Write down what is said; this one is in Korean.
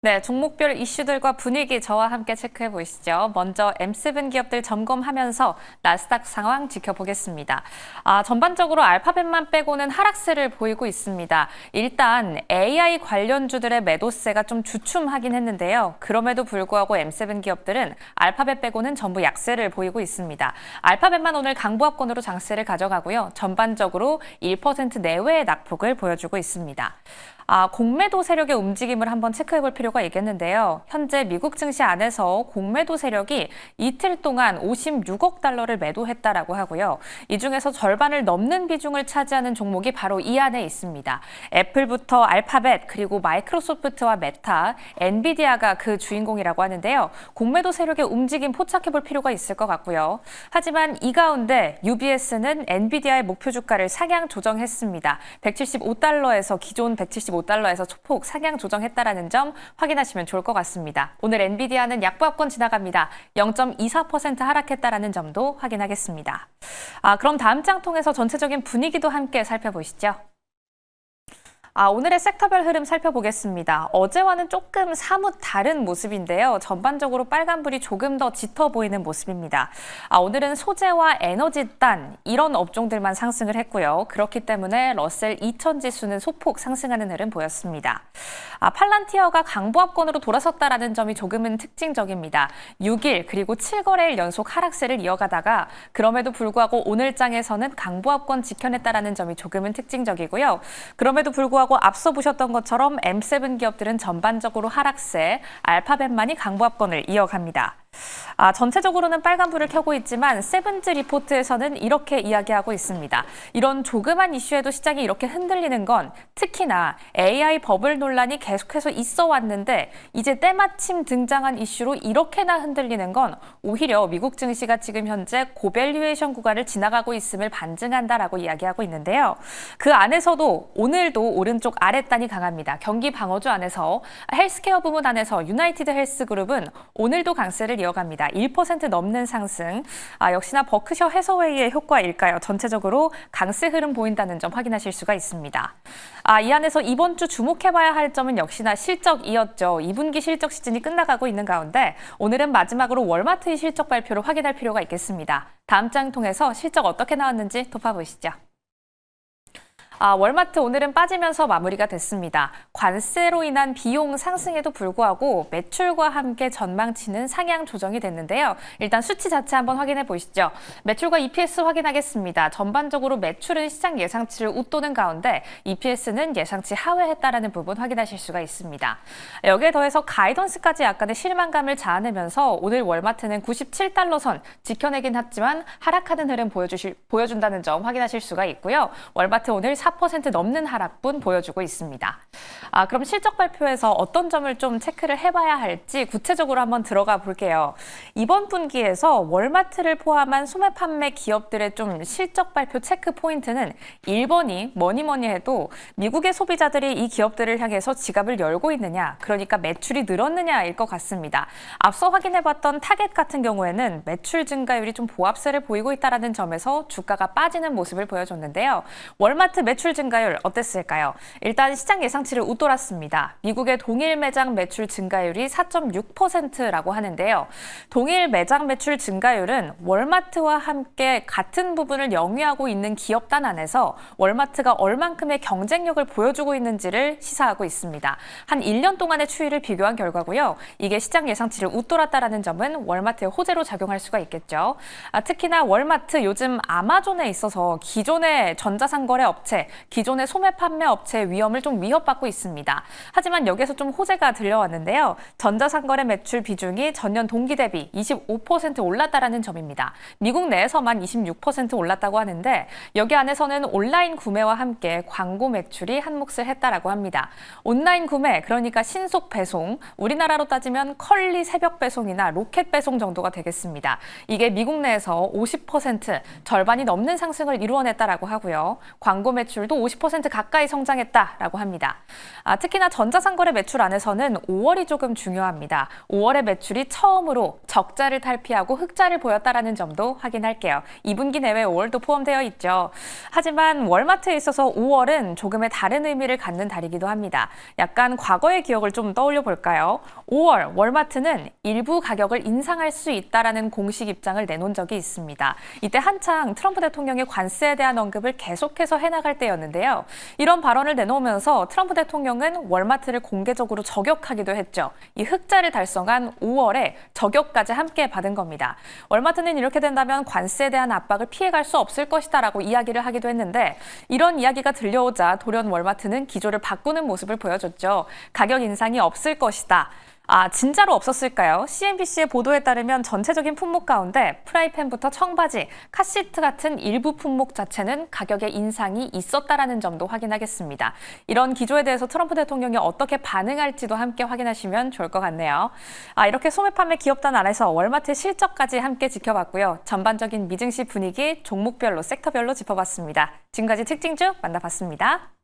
네, 종목별 이슈들과 분위기 저와 함께 체크해 보시죠. 먼저 M7 기업들 점검하면서 나스닥 상황 지켜보겠습니다. 전반적으로 알파벳만 빼고는 하락세를 보이고 있습니다. 일단 AI 관련주들의 매도세가 좀 주춤하긴 했는데요. 그럼에도 불구하고 M7 기업들은 알파벳 빼고는 전부 약세를 보이고 있습니다. 알파벳만 오늘 강보합권으로 장세를 가져가고요. 전반적으로 1% 내외의 낙폭을 보여주고 있습니다. 공매도 세력의 움직임을 한번 체크해 볼 필요가 있겠는데요. 현재 미국 증시 안에서 공매도 세력이 이틀 동안 56억 달러를 매도했다라고 하고요. 이 중에서 절반을 넘는 비중을 차지하는 종목이 바로 이 안에 있습니다. 애플부터 알파벳, 그리고 마이크로소프트와 메타, 엔비디아가 그 주인공이라고 하는데요. 공매도 세력의 움직임 포착해 볼 필요가 있을 것 같고요. 하지만 이 가운데 UBS는 엔비디아의 목표 주가를 상향 조정했습니다. 175달러에서 기존 175달러에서 소폭 상향 조정했다라는 점 확인하시면 좋을 것 같습니다. 오늘 엔비디아는 약보합권 지나갑니다. 0.24% 하락했다라는 점도 확인하겠습니다. 그럼 다음 장 통해서 전체적인 분위기도 함께 살펴보시죠. 오늘의 섹터별 흐름 살펴보겠습니다. 어제와는 조금 사뭇 다른 모습인데요. 전반적으로 빨간불이 조금 더 짙어 보이는 모습입니다. 오늘은 소재와 에너지단 이런 업종들만 상승을 했고요. 그렇기 때문에 러셀 2000 지수는 소폭 상승하는 흐름 보였습니다. 팔란티어가 강보합권으로 돌아섰다라는 점이 조금은 특징적입니다. 6일 그리고 7거래일 연속 하락세를 이어가다가 그럼에도 불구하고 오늘 장에서는 강보합권 지켜냈다라는 점이 조금은 특징적이고요. 그럼에도 불구하고 앞서 보셨던 것처럼 M7 기업들은 전반적으로 하락세, 알파벳만이 강보합권을 이어갑니다. 전체적으로는 빨간불을 켜고 있지만 세븐즈 리포트에서는 이렇게 이야기하고 있습니다. 이런 조그만 이슈에도 시장이 이렇게 흔들리는 건 특히나 AI 버블 논란이 계속해서 있어 왔는데 이제 때마침 등장한 이슈로 이렇게나 흔들리는 건 오히려 미국 증시가 지금 현재 고밸류에이션 구간을 지나가고 있음을 반증한다라고 이야기하고 있는데요. 그 안에서도 오늘도 오른쪽 아랫단이 강합니다. 경기 방어주 안에서 헬스케어 부문 안에서 유나이티드 헬스그룹은 오늘도 강세를 이어갑니다. 1% 넘는 상승. 역시나 버크셔 해서웨이의 효과일까요? 전체적으로 강세 흐름 보인다는 점 확인하실 수가 있습니다. 이 안에서 이번 주 주목해봐야 할 점은 역시나 실적이었죠. 2분기 실적 시즌이 끝나가고 있는 가운데 오늘은 마지막으로 월마트의 실적 발표를 확인할 필요가 있겠습니다. 다음 장 통해서 실적 어떻게 나왔는지 돋아보시죠. 월마트 오늘은 빠지면서 마무리가 됐습니다. 관세로 인한 비용 상승에도 불구하고 매출과 함께 전망치는 상향 조정이 됐는데요. 일단 수치 자체 한번 확인해 보시죠. 매출과 EPS 확인하겠습니다. 전반적으로 매출은 시장 예상치를 웃도는 가운데 EPS는 예상치 하회했다라는 부분 확인하실 수가 있습니다. 여기에 더해서 가이던스까지 약간의 실망감을 자아내면서 오늘 월마트는 97달러 선 지켜내긴 했지만 하락하는 흐름 보여준다는 점 확인하실 수가 있고요. 월마트 오늘 4% 넘는 하락분 보여주고 있습니다. 그럼 실적 발표에서 어떤 점을 좀 체크를 해봐야 할지 구체적으로 한번 들어가 볼게요. 이번 분기에서 월마트를 포함한 소매 판매 기업들의 좀 실적 발표 체크 포인트는 1번이 뭐니 해도 미국의 소비자들이 이 기업들을 향해서 지갑을 열고 있느냐, 그러니까 매출이 늘었느냐일 것 같습니다. 앞서 확인해봤던 타겟 같은 경우에는 매출 증가율이 좀 보합세를 보이고 있다는 점에서 주가가 빠지는 모습을 보여줬는데요. 월마트 매출 증가율 어땠을까요? 일단 시장 예상치를 웃돌았습니다. 미국의 동일 매장 매출 증가율이 4.6%라고 하는데요. 동일 매장 매출 증가율은 월마트와 함께 같은 부분을 영위하고 있는 기업단 안에서 월마트가 얼만큼의 경쟁력을 보여주고 있는지를 시사하고 있습니다. 한 1년 동안의 추이를 비교한 결과고요. 이게 시장 예상치를 웃돌았다라는 점은 월마트의 호재로 작용할 수가 있겠죠. 특히나 월마트 요즘 아마존에 있어서 기존의 전자상거래 업체, 기존의 소매 판매 업체의 위험을 좀 위협받고 있습니다. 하지만 여기에서 좀 호재가 들려왔는데요. 전자상거래 매출 비중이 전년 동기 대비 25% 올랐다라는 점입니다. 미국 내에서만 26% 올랐다고 하는데 여기 안에서는 온라인 구매와 함께 광고 매출이 한 몫을 했다라고 합니다. 온라인 구매, 그러니까 신속 배송, 우리나라로 따지면 컬리 새벽 배송이나 로켓 배송 정도가 되겠습니다. 이게 미국 내에서 50% 절반이 넘는 상승을 이루어냈다라고 하고요. 광고 매출 매출도 50% 가까이 성장했다라고 합니다. 특히나 전자상거래 매출 안에서는 5월이 조금 중요합니다. 5월의 매출이 처음으로 적자를 탈피하고 흑자를 보였다라는 점도 확인할게요. 2분기 내외 5월도 포함되어 있죠. 하지만 월마트에 있어서 5월은 조금의 다른 의미를 갖는 달이기도 합니다. 약간 과거의 기억을 좀 떠올려 볼까요? 5월 월마트는 일부 가격을 인상할 수 있다라는 공식 입장을 내놓은 적이 있습니다. 이때 한창 트럼프 대통령의 관세에 대한 언급을 계속해서 해나갈 때였는데요. 이런 발언을 내놓으면서 트럼프 대통령은 월마트를 공개적으로 저격하기도 했죠. 이 흑자를 달성한 5월에 저격까지 함께 받은 겁니다. 월마트는 이렇게 된다면 관세에 대한 압박을 피해갈 수 없을 것이다라고 이야기를 하기도 했는데 이런 이야기가 들려오자 돌연 월마트는 기조를 바꾸는 모습을 보여줬죠. 가격 인상이 없을 것이다. 진짜로 없었을까요? CNBC의 보도에 따르면 전체적인 품목 가운데 프라이팬부터 청바지, 카시트 같은 일부 품목 자체는 가격의 인상이 있었다라는 점도 확인하겠습니다. 이런 기조에 대해서 트럼프 대통령이 어떻게 반응할지도 함께 확인하시면 좋을 것 같네요. 이렇게 소매 판매 기업단 안에서 월마트의 실적까지 함께 지켜봤고요. 전반적인 미증시 분위기 종목별로 섹터별로 짚어봤습니다. 지금까지 특징주 만나봤습니다.